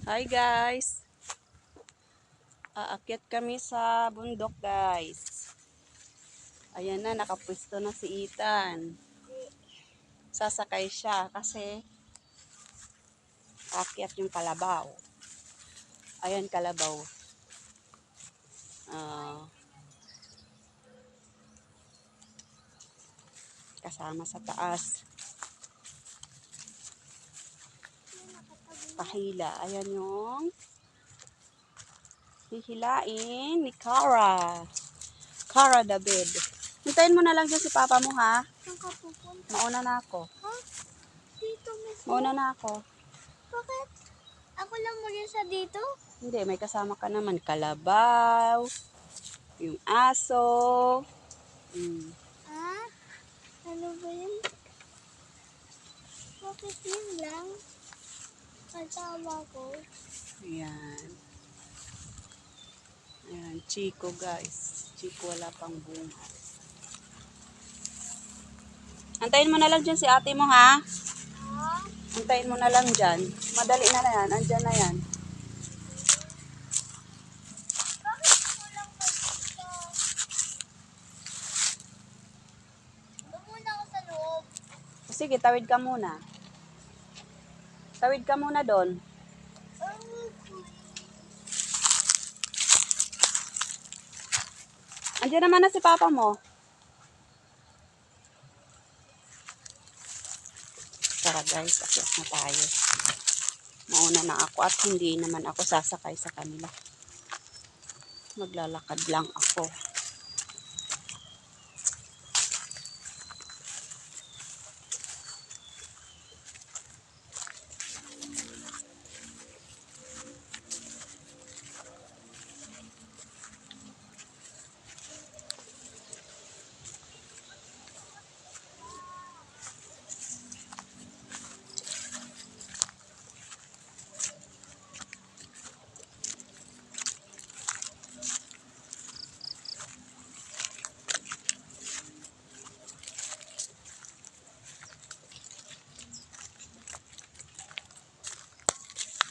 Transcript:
Hi guys! Aakyat kami sa bundok guys. Ayan na, nakapwesto na si Ethan. Sasakay siya kasi aakyat yung kalabaw. Ayan kalabaw. Kasama sa taas. Pahila. Ayan yung hihilain ni Cara. Cara David. Hintayin mo na lang dyan si papa mo ha. Saan ka pupunta? Mauna na ako. Ha? Dito mismo? Mauna na ako. Bakit? Ako lang muli sa dito? Hindi, may kasama ka naman. Kalabaw. Yung aso. Ha? Ano ba yun? Bakit yun lang? Kasama ko. Ayan. Ayan, Chico guys. Chico wala pang bunga. Antayin mo na lang dyan si ate mo ha. Ha? Antayin mo na lang dyan. Madali na yan. Andyan na yan. Bakit ako lang magdito? Doon muna ako sa loob. Sige, tawid ka muna. Tawid ka muna doon. Andiyan naman na si papa mo. Tara guys, akyat na tayo. Mauna na ako at hindi naman ako sasakay sa kanila. Maglalakad lang ako.